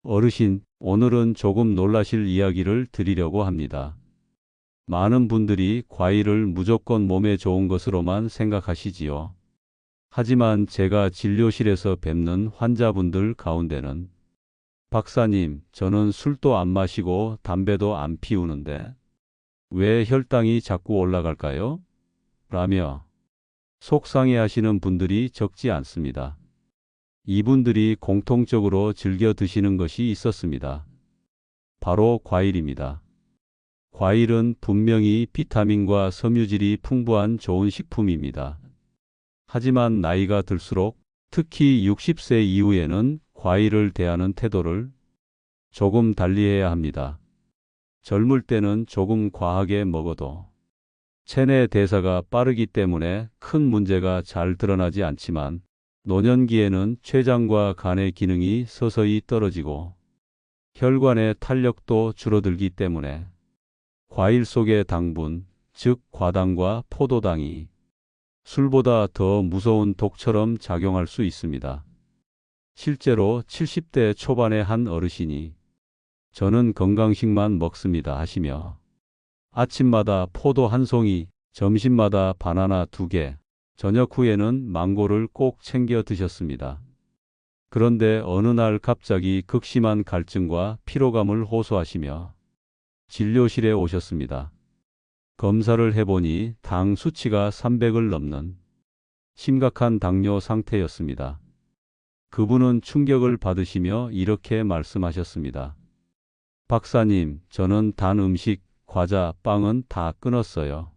어르신, 오늘은 조금 놀라실 이야기를 드리려고 합니다. 많은 분들이 과일을 무조건 몸에 좋은 것으로만 생각하시지요. 하지만 제가 진료실에서 뵙는 환자분들 가운데는 박사님, 저는 술도 안 마시고 담배도 안 피우는데 왜 혈당이 자꾸 올라갈까요? 라며 속상해 하시는 분들이 적지 않습니다. 이분들이 공통적으로 즐겨 드시는 것이 있었습니다. 바로 과일입니다. 과일은 분명히 비타민과 섬유질이 풍부한 좋은 식품입니다. 하지만 나이가 들수록 특히 60세 이후에는 과일을 대하는 태도를 조금 달리해야 합니다. 젊을 때는 조금 과하게 먹어도 체내 대사가 빠르기 때문에 큰 문제가 잘 드러나지 않지만 노년기에는 췌장과 간의 기능이 서서히 떨어지고 혈관의 탄력도 줄어들기 때문에 과일 속의 당분, 즉 과당과 포도당이 술보다 더 무서운 독처럼 작용할 수 있습니다. 실제로 70대 초반의 한 어르신이 저는 건강식만 먹습니다 하시며 아침마다 포도 한 송이, 점심마다 바나나 2개, 저녁 후에는 망고를 꼭 챙겨 드셨습니다. 그런데 어느 날 갑자기 극심한 갈증과 피로감을 호소하시며 진료실에 오셨습니다. 검사를 해보니 당 수치가 300을 넘는 심각한 당뇨 상태였습니다. 그분은 충격을 받으시며 이렇게 말씀하셨습니다. 박사님, 저는 단 음식, 과자, 빵은 다 끊었어요.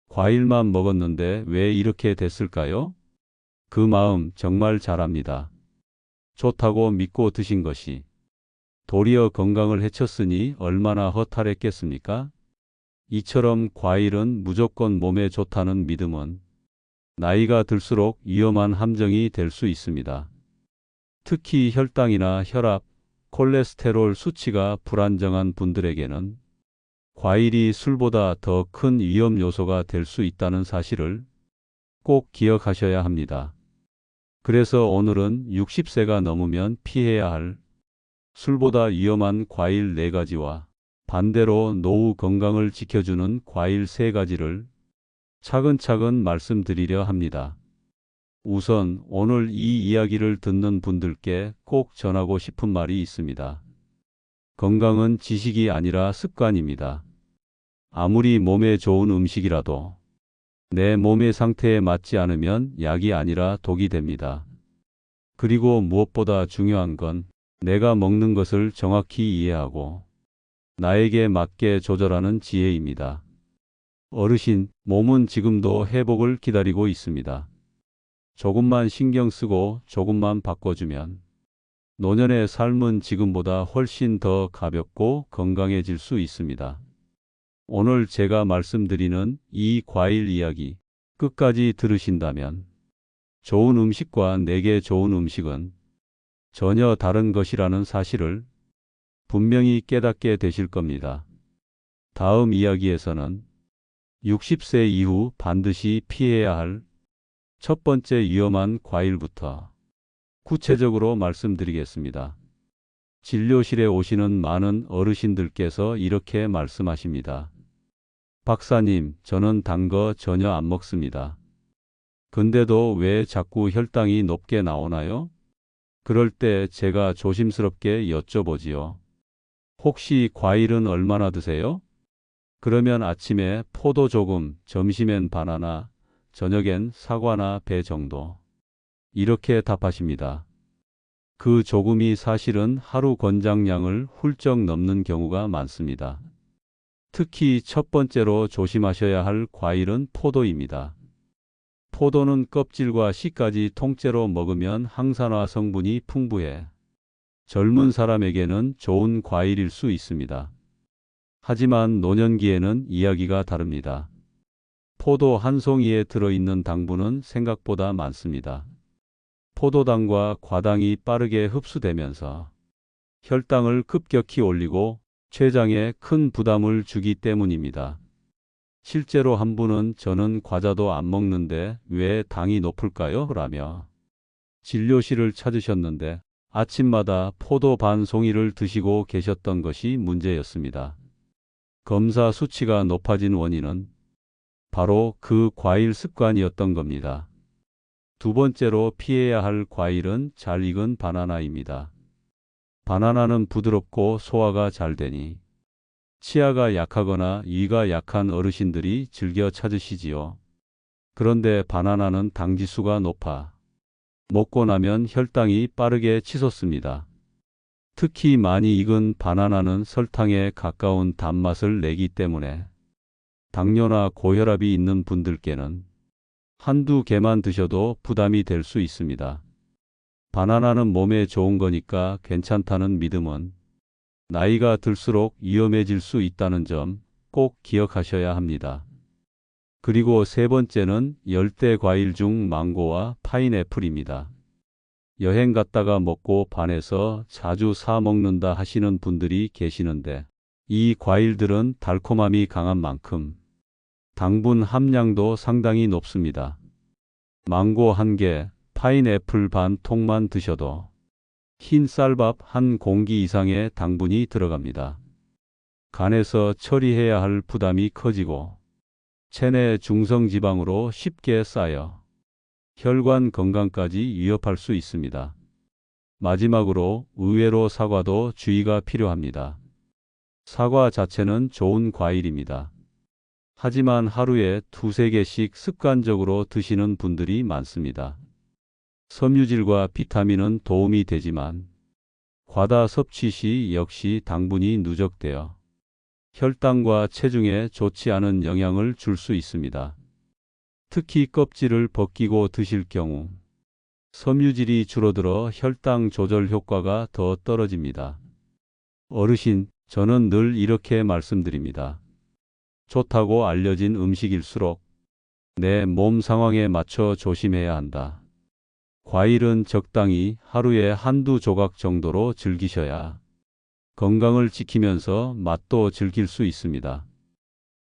과일만 먹었는데 왜 이렇게 됐을까요? 그 마음 정말 잘합니다. 좋다고 믿고 드신 것이 도리어 건강을 해쳤으니 얼마나 허탈했겠습니까? 이처럼 과일은 무조건 몸에 좋다는 믿음은 나이가 들수록 위험한 함정이 될 수 있습니다. 특히 혈당이나 혈압, 콜레스테롤 수치가 불안정한 분들에게는 과일이 술보다 더 큰 위험 요소가 될 수 있다는 사실을 꼭 기억하셔야 합니다. 그래서 오늘은 60세가 넘으면 피해야 할 술보다 위험한 과일 4가지와 반대로 노후 건강을 지켜주는 과일 3가지를 차근차근 말씀드리려 합니다. 우선 오늘 이 이야기를 듣는 분들께 꼭 전하고 싶은 말이 있습니다. 건강은 지식이 아니라 습관입니다. 아무리 몸에 좋은 음식이라도 내 몸의 상태에 맞지 않으면 약이 아니라 독이 됩니다. 그리고 무엇보다 중요한 건 내가 먹는 것을 정확히 이해하고 나에게 맞게 조절하는 지혜입니다. 어르신, 몸은 지금도 회복을 기다리고 있습니다. 조금만 신경 쓰고 조금만 바꿔주면 노년의 삶은 지금보다 훨씬 더 가볍고 건강해질 수 있습니다. 오늘 제가 말씀드리는 이 과일 이야기 끝까지 들으신다면 좋은 음식과 내게 좋은 음식은 전혀 다른 것이라는 사실을 분명히 깨닫게 되실 겁니다. 다음 이야기에서는 60세 이후 반드시 피해야 할 첫 번째 위험한 과일부터 구체적으로 말씀드리겠습니다. 진료실에 오시는 많은 어르신들께서 이렇게 말씀하십니다. 박사님, 저는 단 거 전혀 안 먹습니다. 근데도 왜 자꾸 혈당이 높게 나오나요? 그럴 때 제가 조심스럽게 여쭤보지요. 혹시 과일은 얼마나 드세요? 그러면 아침에 포도 조금, 점심엔 바나나, 저녁엔 사과나 배 정도. 이렇게 답하십니다. 그 조금이 사실은 하루 권장량을 훌쩍 넘는 경우가 많습니다. 특히 첫 번째로 조심하셔야 할 과일은 포도입니다. 포도는 껍질과 씨까지 통째로 먹으면 항산화 성분이 풍부해 젊은 사람에게는 좋은 과일일 수 있습니다. 하지만 노년기에는 이야기가 다릅니다. 포도 한 송이에 들어있는 당분은 생각보다 많습니다. 포도당과 과당이 빠르게 흡수되면서 혈당을 급격히 올리고 췌장에 큰 부담을 주기 때문입니다. 실제로 한 분은 저는 과자도 안 먹는데 왜 당이 높을까요? 라며 진료실을 찾으셨는데 아침마다 포도 반 송이를 드시고 계셨던 것이 문제였습니다. 검사 수치가 높아진 원인은 바로 그 과일 습관이었던 겁니다. 두 번째로 피해야 할 과일은 잘 익은 바나나입니다. 바나나는 부드럽고 소화가 잘 되니 치아가 약하거나 위가 약한 어르신들이 즐겨 찾으시지요. 그런데 바나나는 당지수가 높아 먹고 나면 혈당이 빠르게 치솟습니다. 특히 많이 익은 바나나는 설탕에 가까운 단맛을 내기 때문에 당뇨나 고혈압이 있는 분들께는 한두 개만 드셔도 부담이 될 수 있습니다. 바나나는 몸에 좋은 거니까 괜찮다는 믿음은 나이가 들수록 위험해질 수 있다는 점 꼭 기억하셔야 합니다. 그리고 세 번째는 열대 과일 중 망고와 파인애플입니다. 여행 갔다가 먹고 반해서 자주 사 먹는다 하시는 분들이 계시는데 이 과일들은 달콤함이 강한 만큼 당분 함량도 상당히 높습니다. 망고 한 개, 파인애플 반 통만 드셔도 흰 쌀밥 한 공기 이상의 당분이 들어갑니다. 간에서 처리해야 할 부담이 커지고 체내 중성지방으로 쉽게 쌓여 혈관 건강까지 위협할 수 있습니다. 마지막으로 의외로 사과도 주의가 필요합니다. 사과 자체는 좋은 과일입니다. 하지만 하루에 두세 개씩 습관적으로 드시는 분들이 많습니다. 섬유질과 비타민은 도움이 되지만 과다 섭취 시 역시 당분이 누적되어 혈당과 체중에 좋지 않은 영향을 줄 수 있습니다. 특히 껍질을 벗기고 드실 경우 섬유질이 줄어들어 혈당 조절 효과가 더 떨어집니다. 어르신, 저는 늘 이렇게 말씀드립니다. 좋다고 알려진 음식일수록 내 몸 상황에 맞춰 조심해야 한다. 과일은 적당히 하루에 한두 조각 정도로 즐기셔야 건강을 지키면서 맛도 즐길 수 있습니다.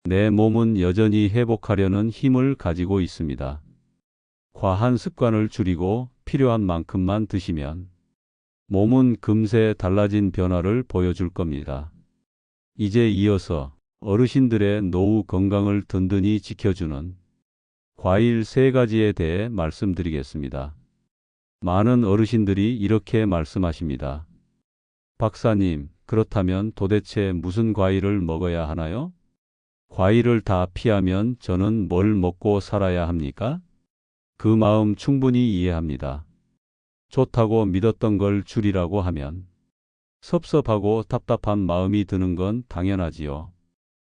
내 몸은 여전히 회복하려는 힘을 가지고 있습니다. 과한 습관을 줄이고 필요한 만큼만 드시면 몸은 금세 달라진 변화를 보여줄 겁니다. 이제 이어서 어르신들의 노후 건강을 든든히 지켜주는 과일 3가지에 대해 말씀드리겠습니다. 많은 어르신들이 이렇게 말씀하십니다. 박사님, 그렇다면 도대체 무슨 과일을 먹어야 하나요? 과일을 다 피하면 저는 뭘 먹고 살아야 합니까? 그 마음 충분히 이해합니다. 좋다고 믿었던 걸 줄이라고 하면 섭섭하고 답답한 마음이 드는 건 당연하지요.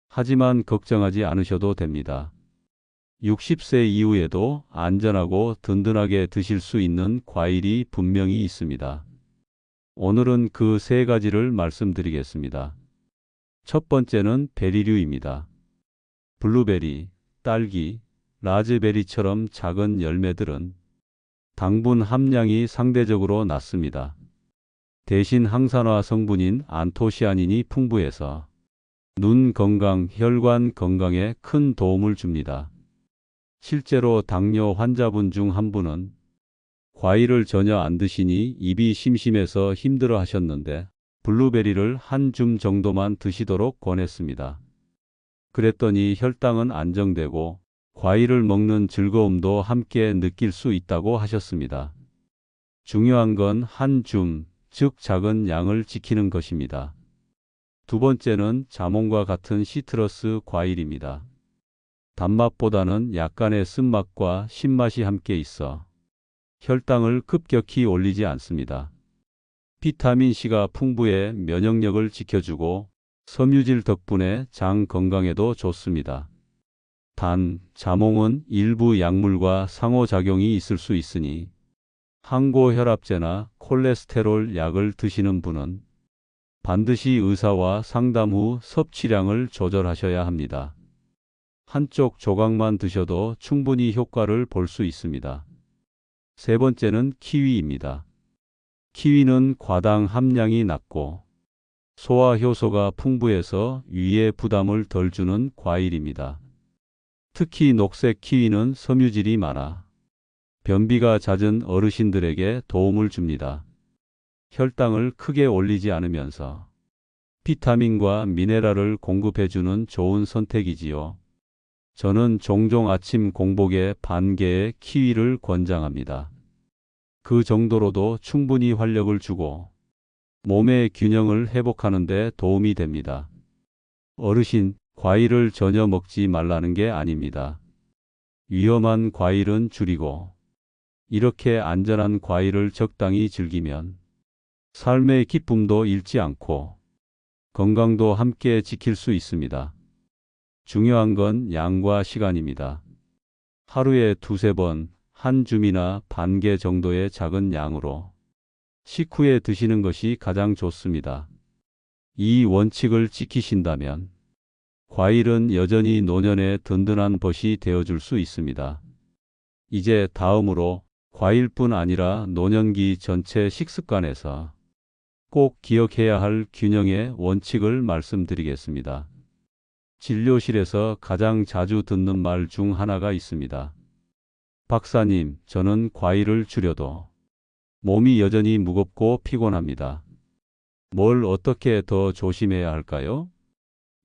하지만 걱정하지 않으셔도 됩니다. 60세 이후에도 안전하고 든든하게 드실 수 있는 과일이 분명히 있습니다. 오늘은 그 3가지를 말씀드리겠습니다. 첫 번째는 베리류입니다. 블루베리, 딸기, 라즈베리처럼 작은 열매들은 당분 함량이 상대적으로 낮습니다. 대신 항산화 성분인 안토시아닌이 풍부해서 눈 건강, 혈관 건강에 큰 도움을 줍니다. 실제로 당뇨 환자분 중 한 분은 과일을 전혀 안 드시니 입이 심심해서 힘들어 하셨는데 블루베리를 한 줌 정도만 드시도록 권했습니다. 그랬더니 혈당은 안정되고 과일을 먹는 즐거움도 함께 느낄 수 있다고 하셨습니다. 중요한 건 한 줌, 즉 작은 양을 지키는 것입니다. 두 번째는 자몽과 같은 시트러스 과일입니다. 단맛보다는 약간의 쓴맛과 신맛이 함께 있어 혈당을 급격히 올리지 않습니다. 비타민C가 풍부해 면역력을 지켜주고 섬유질 덕분에 장 건강에도 좋습니다. 단, 자몽은 일부 약물과 상호작용이 있을 수 있으니 항고혈압제나 콜레스테롤 약을 드시는 분은 반드시 의사와 상담 후 섭취량을 조절하셔야 합니다. 한쪽 조각만 드셔도 충분히 효과를 볼 수 있습니다. 세 번째는 키위입니다. 키위는 과당 함량이 낮고 소화 효소가 풍부해서 위에 부담을 덜 주는 과일입니다. 특히 녹색 키위는 섬유질이 많아 변비가 잦은 어르신들에게 도움을 줍니다. 혈당을 크게 올리지 않으면서 비타민과 미네랄을 공급해주는 좋은 선택이지요. 저는 종종 아침 공복에 반 개의 키위를 권장합니다. 그 정도로도 충분히 활력을 주고 몸의 균형을 회복하는 데 도움이 됩니다. 어르신, 과일을 전혀 먹지 말라는 게 아닙니다. 위험한 과일은 줄이고 이렇게 안전한 과일을 적당히 즐기면 삶의 기쁨도 잃지 않고 건강도 함께 지킬 수 있습니다. 중요한 건 양과 시간입니다. 하루에 두세 번, 한 줌이나 반 개 정도의 작은 양으로 식후에 드시는 것이 가장 좋습니다. 이 원칙을 지키신다면 과일은 여전히 노년의 든든한 벗이 되어줄 수 있습니다. 이제 다음으로 과일뿐 아니라 노년기 전체 식습관에서 꼭 기억해야 할 균형의 원칙을 말씀드리겠습니다. 진료실에서 가장 자주 듣는 말 중 하나가 있습니다. 박사님, 저는 과일을 줄여도 몸이 여전히 무겁고 피곤합니다. 뭘 어떻게 더 조심해야 할까요?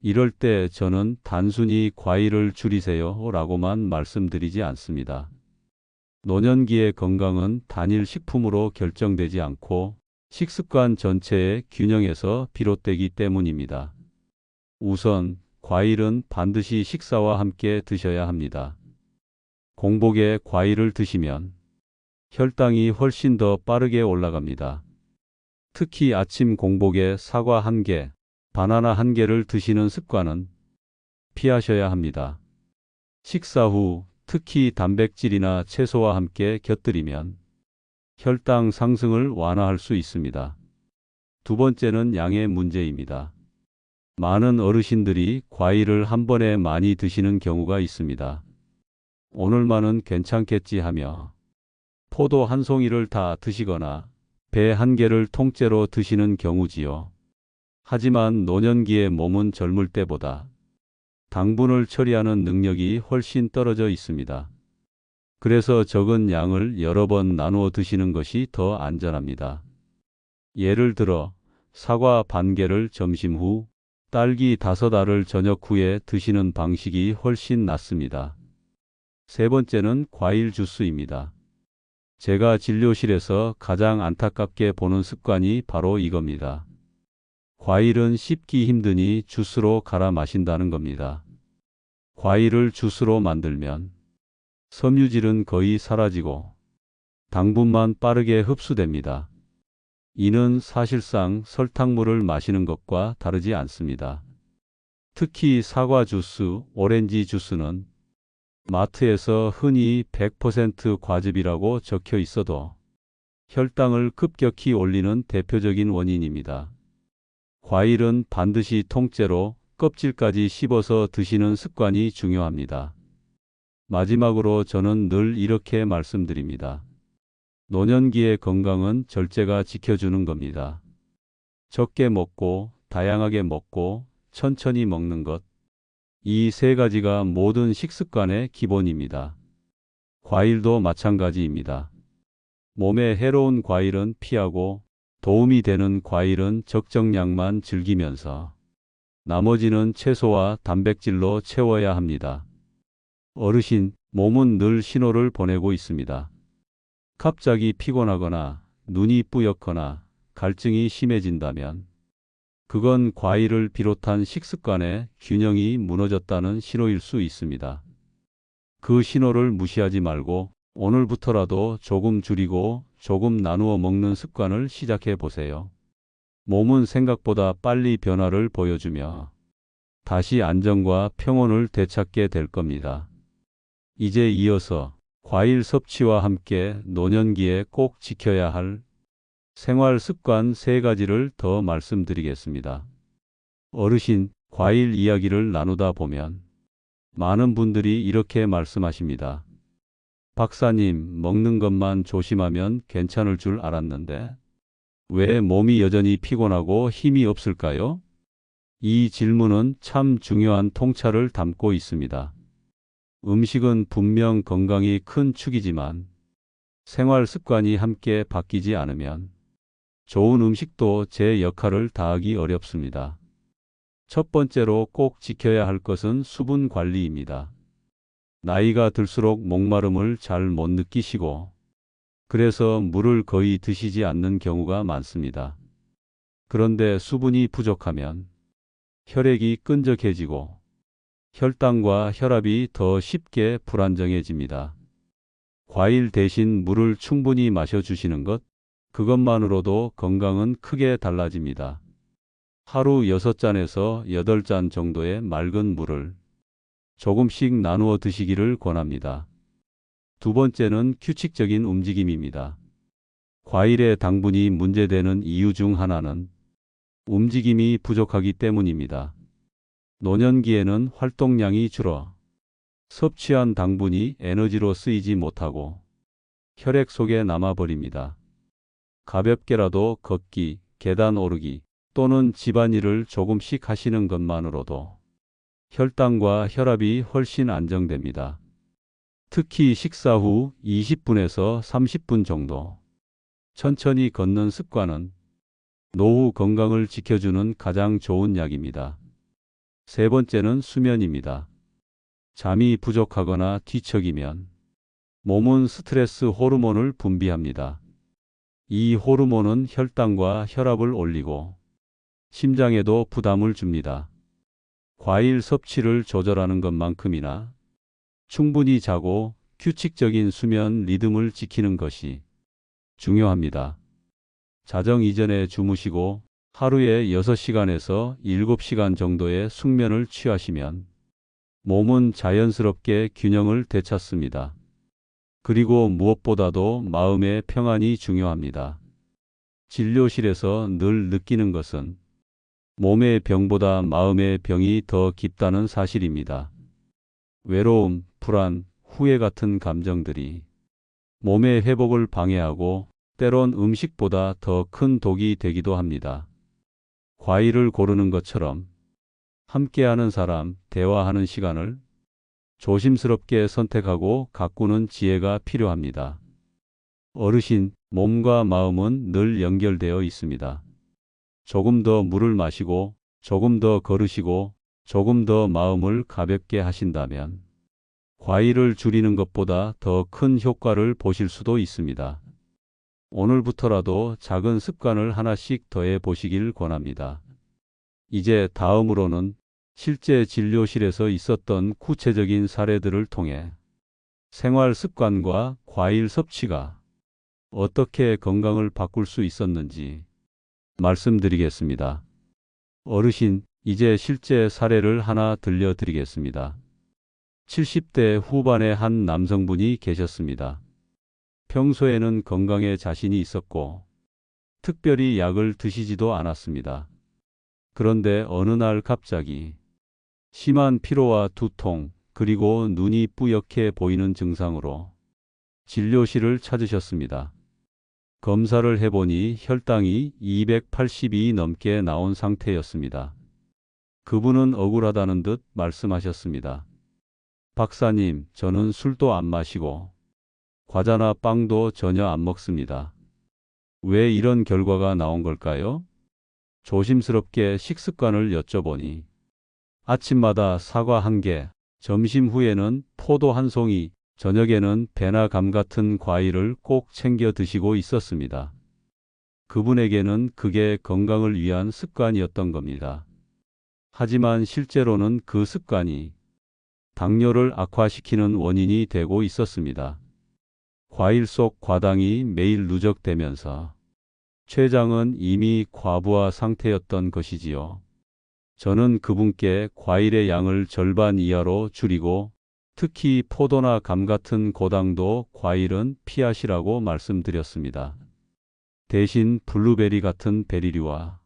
이럴 때 저는 단순히 과일을 줄이세요 라고만 말씀드리지 않습니다. 노년기의 건강은 단일 식품으로 결정되지 않고 식습관 전체의 균형에서 비롯되기 때문입니다. 우선 과일은 반드시 식사와 함께 드셔야 합니다. 공복에 과일을 드시면 혈당이 훨씬 더 빠르게 올라갑니다. 특히 아침 공복에 사과 한 개, 바나나 한 개를 드시는 습관은 피하셔야 합니다. 식사 후 특히 단백질이나 채소와 함께 곁들이면 혈당 상승을 완화할 수 있습니다. 두 번째는 양의 문제입니다. 많은 어르신들이 과일을 한 번에 많이 드시는 경우가 있습니다. 오늘만은 괜찮겠지 하며 포도 한 송이를 다 드시거나 배 한 개를 통째로 드시는 경우지요. 하지만 노년기의 몸은 젊을 때보다 당분을 처리하는 능력이 훨씬 떨어져 있습니다. 그래서 적은 양을 여러 번 나누어 드시는 것이 더 안전합니다. 예를 들어 사과 반 개를 점심 후, 딸기 5알을 저녁 후에 드시는 방식이 훨씬 낫습니다. 세 번째는 과일 주스입니다. 제가 진료실에서 가장 안타깝게 보는 습관이 바로 이겁니다. 과일은 씹기 힘드니 주스로 갈아 마신다는 겁니다. 과일을 주스로 만들면 섬유질은 거의 사라지고 당분만 빠르게 흡수됩니다. 이는 사실상 설탕물을 마시는 것과 다르지 않습니다. 특히 사과 주스, 오렌지 주스는 마트에서 흔히 100% 과즙이라고 적혀 있어도 혈당을 급격히 올리는 대표적인 원인입니다. 과일은 반드시 통째로 껍질까지 씹어서 드시는 습관이 중요합니다. 마지막으로 저는 늘 이렇게 말씀드립니다. 노년기의 건강은 절제가 지켜주는 겁니다. 적게 먹고 다양하게 먹고 천천히 먹는 것. 이 세 가지가 모든 식습관의 기본입니다. 과일도 마찬가지입니다. 몸에 해로운 과일은 피하고 도움이 되는 과일은 적정량만 즐기면서 나머지는 채소와 단백질로 채워야 합니다. 어르신, 몸은 늘 신호를 보내고 있습니다. 갑자기 피곤하거나 눈이 뿌옇거나 갈증이 심해진다면 그건 과일을 비롯한 식습관의 균형이 무너졌다는 신호일 수 있습니다. 그 신호를 무시하지 말고 오늘부터라도 조금 줄이고 조금 나누어 먹는 습관을 시작해 보세요. 몸은 생각보다 빨리 변화를 보여주며 다시 안정과 평온을 되찾게 될 겁니다. 이제 이어서 과일 섭취와 함께 노년기에 꼭 지켜야 할 생활 습관 3가지를 더 말씀드리겠습니다. 어르신, 과일 이야기를 나누다 보면 많은 분들이 이렇게 말씀하십니다. 박사님, 먹는 것만 조심하면 괜찮을 줄 알았는데 왜 몸이 여전히 피곤하고 힘이 없을까요? 이 질문은 참 중요한 통찰을 담고 있습니다. 음식은 분명 건강이 큰 축이지만 생활 습관이 함께 바뀌지 않으면 좋은 음식도 제 역할을 다하기 어렵습니다. 첫 번째로 꼭 지켜야 할 것은 수분 관리입니다. 나이가 들수록 목마름을 잘 못 느끼시고 그래서 물을 거의 드시지 않는 경우가 많습니다. 그런데 수분이 부족하면 혈액이 끈적해지고 혈당과 혈압이 더 쉽게 불안정해집니다. 과일 대신 물을 충분히 마셔주시는 것, 그것만으로도 건강은 크게 달라집니다. 하루 6잔에서 8잔 정도의 맑은 물을 조금씩 나누어 드시기를 권합니다. 두 번째는 규칙적인 움직임입니다. 과일의 당분이 문제되는 이유 중 하나는 움직임이 부족하기 때문입니다. 노년기에는 활동량이 줄어 섭취한 당분이 에너지로 쓰이지 못하고 혈액 속에 남아버립니다. 가볍게라도 걷기, 계단 오르기 또는 집안일을 조금씩 하시는 것만으로도 혈당과 혈압이 훨씬 안정됩니다. 특히 식사 후 20분에서 30분 정도 천천히 걷는 습관은 노후 건강을 지켜주는 가장 좋은 약입니다. 세 번째는 수면입니다. 잠이 부족하거나 뒤척이면 몸은 스트레스 호르몬을 분비합니다. 이 호르몬은 혈당과 혈압을 올리고 심장에도 부담을 줍니다. 과일 섭취를 조절하는 것만큼이나 충분히 자고 규칙적인 수면 리듬을 지키는 것이 중요합니다. 자정 이전에 주무시고 하루에 6시간에서 7시간 정도의 숙면을 취하시면 몸은 자연스럽게 균형을 되찾습니다. 그리고 무엇보다도 마음의 평안이 중요합니다. 진료실에서 늘 느끼는 것은 몸의 병보다 마음의 병이 더 깊다는 사실입니다. 외로움, 불안, 후회 같은 감정들이 몸의 회복을 방해하고 때론 음식보다 더 큰 독이 되기도 합니다. 과일을 고르는 것처럼 함께하는 사람, 대화하는 시간을 조심스럽게 선택하고 가꾸는 지혜가 필요합니다. 어르신, 몸과 마음은 늘 연결되어 있습니다. 조금 더 물을 마시고, 조금 더 걸으시고, 조금 더 마음을 가볍게 하신다면 과일을 줄이는 것보다 더 큰 효과를 보실 수도 있습니다. 오늘부터라도 작은 습관을 하나씩 더해 보시길 권합니다. 이제 다음으로는 실제 진료실에서 있었던 구체적인 사례들을 통해 생활 습관과 과일 섭취가 어떻게 건강을 바꿀 수 있었는지 말씀드리겠습니다. 어르신, 이제 실제 사례를 하나 들려드리겠습니다. 70대 후반의 한 남성분이 계셨습니다. 평소에는 건강에 자신이 있었고 특별히 약을 드시지도 않았습니다. 그런데 어느 날 갑자기 심한 피로와 두통, 그리고 눈이 뿌옇게 보이는 증상으로 진료실을 찾으셨습니다. 검사를 해보니 혈당이 280이 넘게 나온 상태였습니다. 그분은 억울하다는 듯 말씀하셨습니다. 박사님, 저는 술도 안 마시고 과자나 빵도 전혀 안 먹습니다. 왜 이런 결과가 나온 걸까요? 조심스럽게 식습관을 여쭤보니 아침마다 사과 1개, 점심 후에는 포도 1송이, 저녁에는 배나 감 같은 과일을 꼭 챙겨 드시고 있었습니다. 그분에게는 그게 건강을 위한 습관이었던 겁니다. 하지만 실제로는 그 습관이 당뇨를 악화시키는 원인이 되고 있었습니다. 과일 속 과당이 매일 누적되면서 췌장은 이미 과부하 상태였던 것이지요. 저는 그분께 과일의 양을 절반 이하로 줄이고 특히 포도나 감 같은 고당도 과일은 피하시라고 말씀드렸습니다. 대신 블루베리 같은 베리류와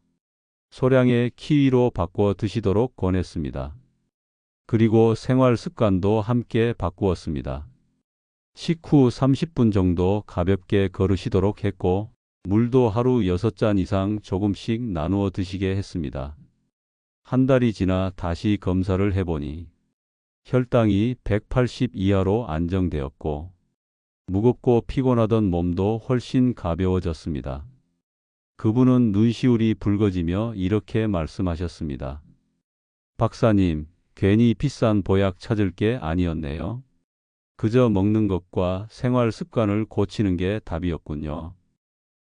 소량의 키위로 바꿔 드시도록 권했습니다. 그리고 생활 습관도 함께 바꾸었습니다. 식후 30분 정도 가볍게 걸으시도록 했고 물도 하루 6잔 이상 조금씩 나누어 드시게 했습니다. 한 달이 지나 다시 검사를 해보니 혈당이 180 이하로 안정되었고 무겁고 피곤하던 몸도 훨씬 가벼워졌습니다. 그분은 눈시울이 붉어지며 이렇게 말씀하셨습니다. 박사님, 괜히 비싼 보약 찾을 게 아니었네요. 그저 먹는 것과 생활 습관을 고치는 게 답이었군요.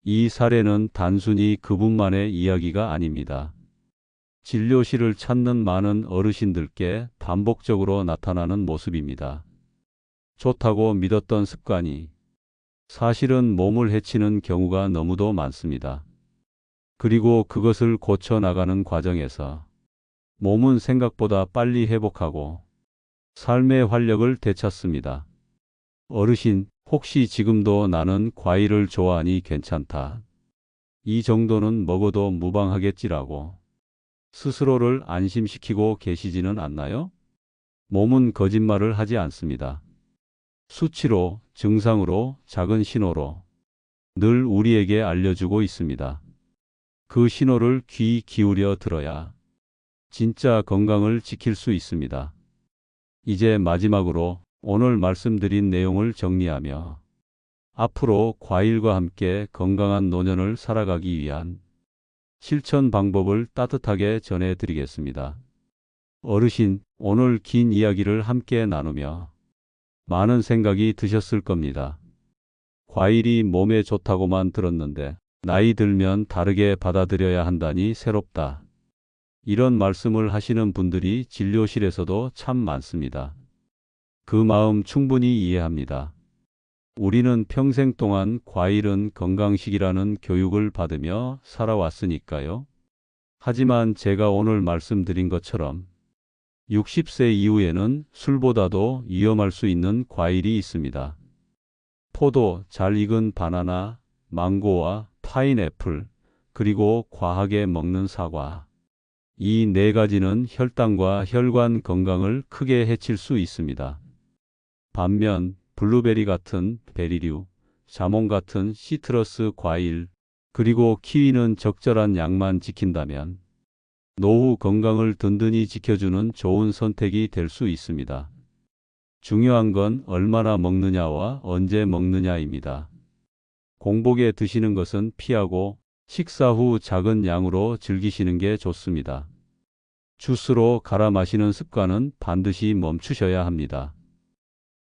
이 사례는 단순히 그분만의 이야기가 아닙니다. 진료실을 찾는 많은 어르신들께 반복적으로 나타나는 모습입니다. 좋다고 믿었던 습관이 사실은 몸을 해치는 경우가 너무도 많습니다. 그리고 그것을 고쳐나가는 과정에서 몸은 생각보다 빨리 회복하고 삶의 활력을 되찾습니다. 어르신, 혹시 지금도 나는 과일을 좋아하니 괜찮다. 이 정도는 먹어도 무방하겠지라고 스스로를 안심시키고 계시지는 않나요? 몸은 거짓말을 하지 않습니다. 수치로, 증상으로, 작은 신호로 늘 우리에게 알려주고 있습니다. 그 신호를 귀 기울여 들어야 진짜 건강을 지킬 수 있습니다. 이제 마지막으로 오늘 말씀드린 내용을 정리하며 앞으로 과일과 함께 건강한 노년을 살아가기 위한 실천 방법을 따뜻하게 전해드리겠습니다. 어르신, 오늘 긴 이야기를 함께 나누며 많은 생각이 드셨을 겁니다. 과일이 몸에 좋다고만 들었는데 나이 들면 다르게 받아들여야 한다니 새롭다. 이런 말씀을 하시는 분들이 진료실에서도 참 많습니다. 그 마음 충분히 이해합니다. 우리는 평생 동안 과일은 건강식이라는 교육을 받으며 살아왔으니까요. 하지만 제가 오늘 말씀드린 것처럼 60세 이후에는 술보다도 위험할 수 있는 과일이 있습니다. 포도, 잘 익은 바나나, 망고와 파인애플, 그리고 과하게 먹는 사과. 이 네 가지는 혈당과 혈관 건강을 크게 해칠 수 있습니다. 반면 블루베리 같은 베리류, 자몽 같은 시트러스 과일, 그리고 키위는 적절한 양만 지킨다면 노후 건강을 든든히 지켜주는 좋은 선택이 될 수 있습니다. 중요한 건 얼마나 먹느냐와 언제 먹느냐입니다. 공복에 드시는 것은 피하고 식사 후 작은 양으로 즐기시는 게 좋습니다. 주스로 갈아 마시는 습관은 반드시 멈추셔야 합니다.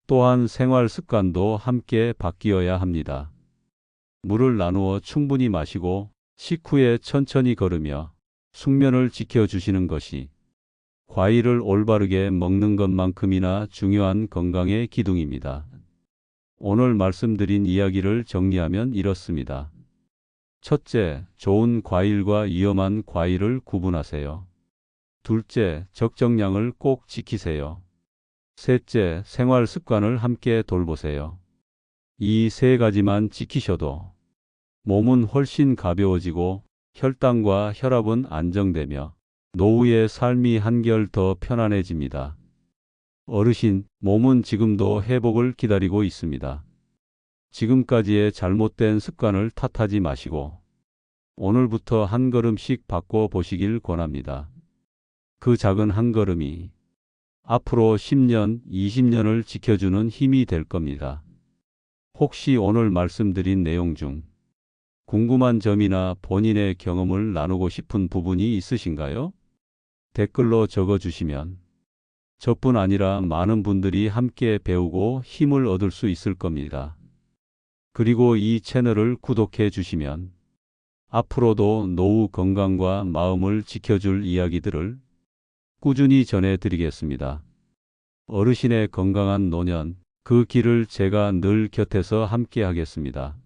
또한 생활 습관도 함께 바뀌어야 합니다. 물을 나누어 충분히 마시고 식후에 천천히 걸으며 숙면을 지켜주시는 것이 과일을 올바르게 먹는 것만큼이나 중요한 건강의 기둥입니다. 오늘 말씀드린 이야기를 정리하면 이렇습니다. 첫째, 좋은 과일과 위험한 과일을 구분하세요. 둘째, 적정량을 꼭 지키세요. 셋째, 생활 습관을 함께 돌보세요. 이 세 가지만 지키셔도 몸은 훨씬 가벼워지고 혈당과 혈압은 안정되며 노후의 삶이 한결 더 편안해집니다. 어르신, 몸은 지금도 회복을 기다리고 있습니다. 지금까지의 잘못된 습관을 탓하지 마시고 오늘부터 한 걸음씩 바꿔 보시길 권합니다. 그 작은 한 걸음이 앞으로 10년, 20년을 지켜주는 힘이 될 겁니다. 혹시 오늘 말씀드린 내용 중 궁금한 점이나 본인의 경험을 나누고 싶은 부분이 있으신가요? 댓글로 적어주시면 저뿐 아니라 많은 분들이 함께 배우고 힘을 얻을 수 있을 겁니다. 그리고 이 채널을 구독해 주시면 앞으로도 노후 건강과 마음을 지켜줄 이야기들을 꾸준히 전해드리겠습니다. 어르신의 건강한 노년, 그 길을 제가 늘 곁에서 함께 하겠습니다.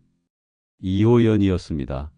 이호연이었습니다.